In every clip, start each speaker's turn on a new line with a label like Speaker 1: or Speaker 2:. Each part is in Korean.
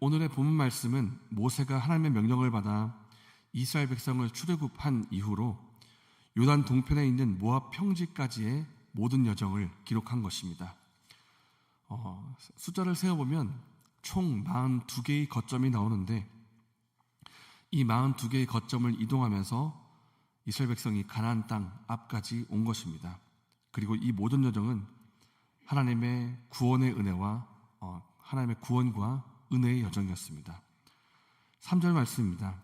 Speaker 1: 오늘의 본문 말씀은 모세가 하나님의 명령을 받아 이스라엘 백성을 출애굽한 이후로 요단 동편에 있는 모압 평지까지의 모든 여정을 기록한 것입니다. 숫자를 세어보면 총 42개의 거점이 나오는데 이 42개의 거점을 이동하면서 이스라엘 백성이 가나안 땅 앞까지 온 것입니다. 그리고 이 모든 여정은 하나님의 구원의 은혜와 하나님의 구원과 은혜의 여정이었습니다. 3절 말씀입니다.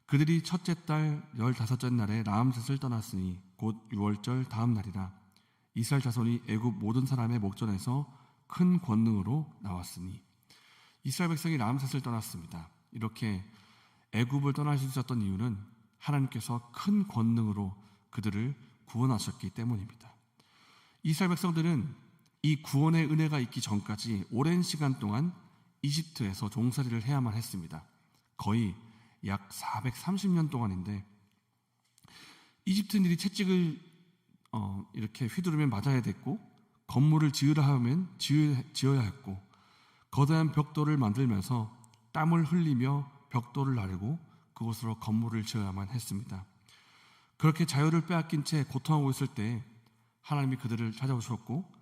Speaker 1: 그들이 첫째 달 15째 날에 라암셋을 떠났으니 곧 6월절 다음 날이라. 이스라엘 자손이 애굽 모든 사람의 목전에서 큰 권능으로 나왔으니. 이스라엘 백성이 라암셋을 떠났습니다. 이렇게 애굽을 떠날 수 있었던 이유는 하나님께서 큰 권능으로 그들을 구원하셨기 때문입니다. 이스라엘 백성들은 이 구원의 은혜가 있기 전까지 오랜 시간 동안 이집트에서 종살이를 해야만 했습니다. 거의 약 430년 동안인데 이집트인들이 채찍을 이렇게 휘두르면 맞아야 됐고 건물을 지으라 하면 지어야 했고 거대한 벽돌을 만들면서 땀을 흘리며 벽돌을 나르고 그곳으로 건물을 지어야만 했습니다. 그렇게 자유를 빼앗긴 채 고통하고 있을 때 하나님이 그들을 찾아오셨고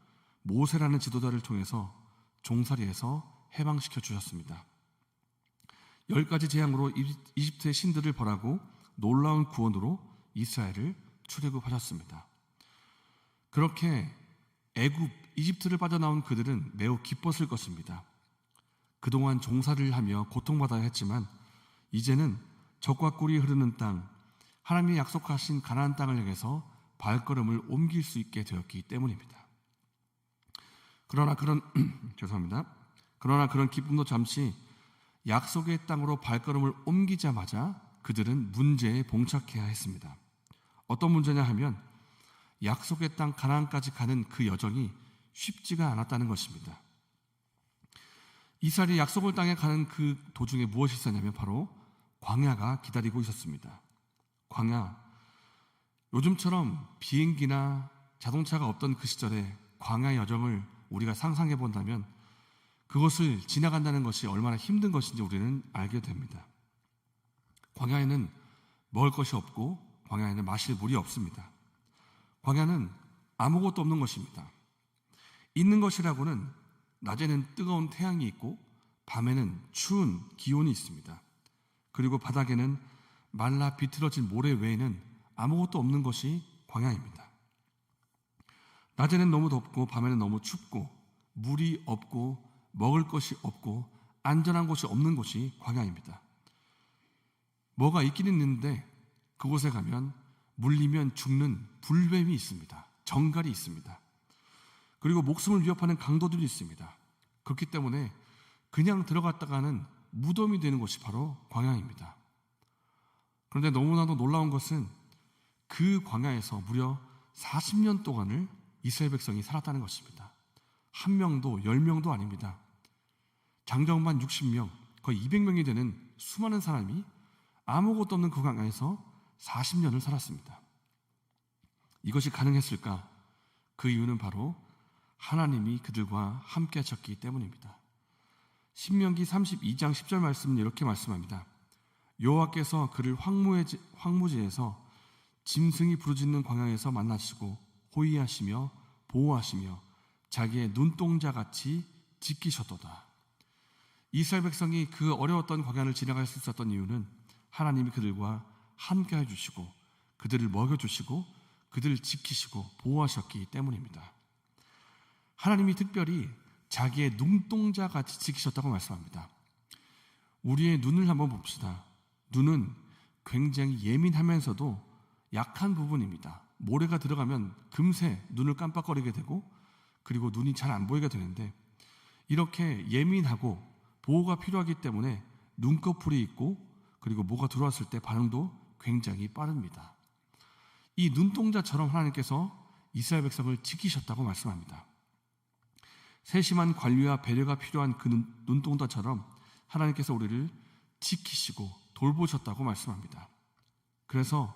Speaker 1: 모세라는 지도자를 통해서 종살이에서 해방시켜 주셨습니다. 10가지 재앙으로 이집트의 신들을 벌하고 놀라운 구원으로 이스라엘을 출애굽하셨습니다. 그렇게 이집트를 빠져나온 그들은 매우 기뻤을 것입니다. 그동안 종살이를 하며 고통받아야 했지만 이제는 젖과 꿀이 흐르는 땅, 하나님이 약속하신 가나안 땅을 향해서 발걸음을 옮길 수 있게 되었기 때문입니다. 그러나 그런 기쁨도 잠시 약속의 땅으로 발걸음을 옮기자마자 그들은 문제에 봉착해야 했습니다. 어떤 문제냐 하면 약속의 땅 가나안까지 가는 그 여정이 쉽지가 않았다는 것입니다. 이스라엘이 약속의 땅에 가는 그 도중에 무엇이 있었냐면 바로 광야가 기다리고 있었습니다. 광야, 요즘처럼 비행기나 자동차가 없던 그 시절에 광야 여정을 우리가 상상해 본다면 그것을 지나간다는 것이 얼마나 힘든 것인지 우리는 알게 됩니다. 광야에는 먹을 것이 없고 광야에는 마실 물이 없습니다. 광야는 아무것도 없는 것입니다. 있는 것이라고는 낮에는 뜨거운 태양이 있고 밤에는 추운 기온이 있습니다. 그리고 바닥에는 말라 비틀어진 모래 외에는 아무것도 없는 것이 광야입니다. 낮에는 너무 덥고 밤에는 너무 춥고 물이 없고 먹을 것이 없고 안전한 곳이 없는 곳이 광야입니다. 뭐가 있긴 있는데 그곳에 가면 물리면 죽는 불뱀이 있습니다. 정갈이 있습니다. 그리고 목숨을 위협하는 강도들이 있습니다. 그렇기 때문에 그냥 들어갔다가는 무덤이 되는 곳이 바로 광야입니다. 그런데 너무나도 놀라운 것은 그 광야에서 무려 40년 동안을 이스라엘 백성이 살았다는 것입니다. 1명도 10명도 아닙니다. 장정만 60명, 거의 200명이 되는 수많은 사람이 아무것도 없는 그 광야에서 40년을 살았습니다. 이것이 가능했을까? 그 이유는 바로 하나님이 그들과 함께 하셨기 때문입니다. 신명기 32장 10절 말씀은 이렇게 말씀합니다. 여호와께서 그를 황무지에서 짐승이 부르짖는 광야에서 만나시고 호위하시며 보호하시며 자기의 눈동자같이 지키셨도다. 이스라엘 백성이 그 어려웠던 광야를 지나갈 수 있었던 이유는 하나님이 그들과 함께 해주시고 그들을 먹여주시고 그들을 지키시고 보호하셨기 때문입니다. 하나님이 특별히 자기의 눈동자같이 지키셨다고 말씀합니다. 우리의 눈을 한번 봅시다. 눈은 굉장히 예민하면서도 약한 부분입니다. 모래가 들어가면 금세 눈을 깜빡거리게 되고 그리고 눈이 잘 안 보이게 되는데 이렇게 예민하고 보호가 필요하기 때문에 눈꺼풀이 있고 그리고 뭐가 들어왔을 때 반응도 굉장히 빠릅니다. 이 눈동자처럼 하나님께서 이스라엘 백성을 지키셨다고 말씀합니다. 세심한 관리와 배려가 필요한 그 눈동자처럼 하나님께서 우리를 지키시고 돌보셨다고 말씀합니다. 그래서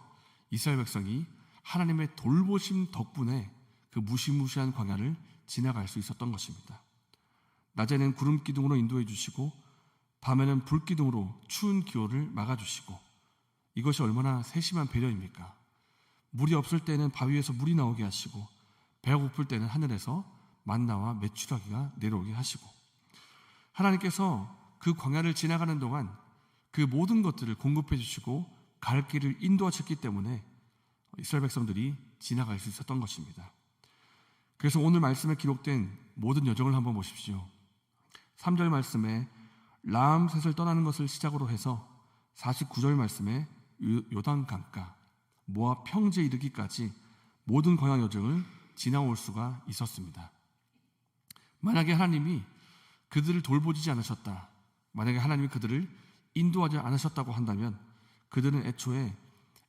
Speaker 1: 이스라엘 백성이 하나님의 돌보심 덕분에 그 무시무시한 광야를 지나갈 수 있었던 것입니다. 낮에는 구름 기둥으로 인도해 주시고 밤에는 불기둥으로 추운 기온을 막아주시고, 이것이 얼마나 세심한 배려입니까? 물이 없을 때는 바위에서 물이 나오게 하시고, 배가 고플 때는 하늘에서 만나와 메추라기가 내려오게 하시고, 하나님께서 그 광야를 지나가는 동안 그 모든 것들을 공급해 주시고 갈 길을 인도하셨기 때문에 이스라엘 백성들이 지나갈 수 있었던 것입니다. 그래서 오늘 말씀에 기록된 모든 여정을 한번 보십시오. 3절 말씀에 라암셋을 떠나는 것을 시작으로 해서 49절 말씀에 요단 강가 모압 평지에 이르기까지 모든 광야 여정을 지나올 수가 있었습니다. 만약에 하나님이 그들을 돌보지 않으셨다, 만약에 하나님이 그들을 인도하지 않으셨다고 한다면 그들은 애초에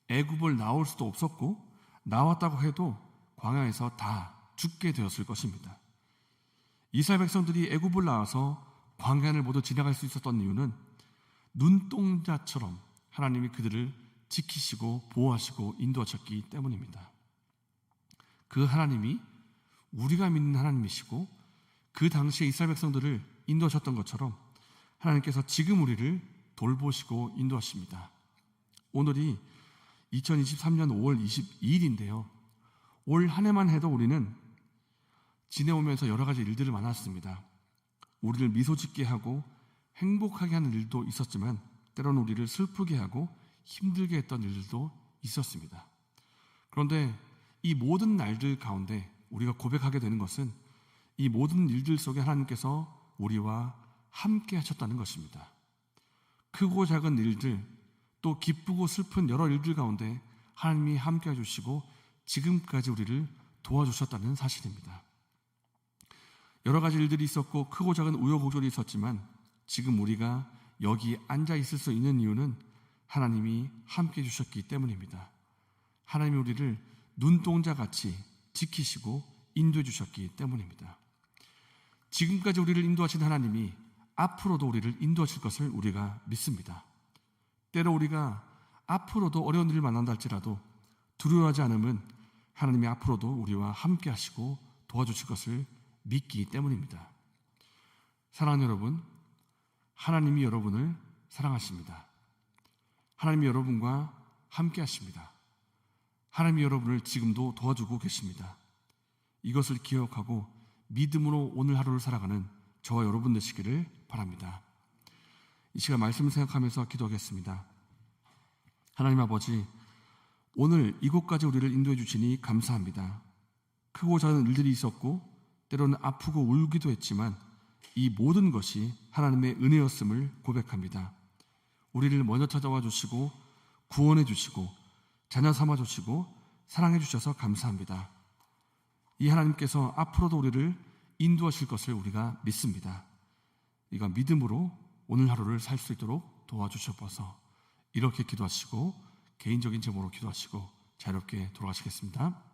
Speaker 1: 애굽을 나올 수도 없었고, 나왔다고 해도 광야에서 다 죽게 되었을 것입니다. 이스라엘 백성들이 애굽을 나와서 광야를 모두 지나갈 수 있었던 이유는 눈동자처럼 하나님이 그들을 지키시고 보호하시고 인도하셨기 때문입니다. 그 하나님이 우리가 믿는 하나님이시고, 그 당시에 이스라엘 백성들을 인도하셨던 것처럼 하나님께서 지금 우리를 돌보시고 인도하십니다. 오늘이 2023년 5월 22일인데요. 올 한 해만 해도 우리는 지내오면서 여러 가지 일들을 만났습니다. 우리를 미소 짓게 하고 행복하게 하는 일도 있었지만, 때로는 우리를 슬프게 하고 힘들게 했던 일들도 있었습니다. 그런데 이 모든 날들 가운데 우리가 고백하게 되는 것은 이 모든 일들 속에 하나님께서 우리와 함께 하셨다는 것입니다. 크고 작은 일들, 또 기쁘고 슬픈 여러 일들 가운데 하나님이 함께 해주시고 지금까지 우리를 도와주셨다는 사실입니다. 여러 가지 일들이 있었고 크고 작은 우여곡절이 있었지만 지금 우리가 여기 앉아 있을 수 있는 이유는 하나님이 함께 해주셨기 때문입니다. 하나님이 우리를 눈동자같이 지키시고 인도해 주셨기 때문입니다. 지금까지 우리를 인도하신 하나님이 앞으로도 우리를 인도하실 것을 우리가 믿습니다. 때로 우리가 앞으로도 어려운 일을 만난다 할지라도 두려워하지 않으면 하나님이 앞으로도 우리와 함께 하시고 도와주실 것을 믿기 때문입니다. 사랑하는 여러분, 하나님이 여러분을 사랑하십니다. 하나님이 여러분과 함께 하십니다. 하나님이 여러분을 지금도 도와주고 계십니다. 이것을 기억하고 믿음으로 오늘 하루를 살아가는 저와 여러분 되시기를 바랍니다. 이 시간 말씀을 생각하면서 기도하겠습니다. 하나님 아버지, 오늘 이곳까지 우리를 인도해 주시니 감사합니다. 크고 작은 일들이 있었고 때로는 아프고 울기도 했지만 이 모든 것이 하나님의 은혜였음을 고백합니다. 우리를 먼저 찾아와 주시고 구원해 주시고 자녀 삼아 주시고 사랑해 주셔서 감사합니다. 이 하나님께서 앞으로도 우리를 인도하실 것을 우리가 믿습니다. 이거 믿음으로 오늘 하루를 살 수 있도록 도와주셔서 이렇게 기도하시고 개인적인 제목으로 기도하시고 자유롭게 돌아가시겠습니다.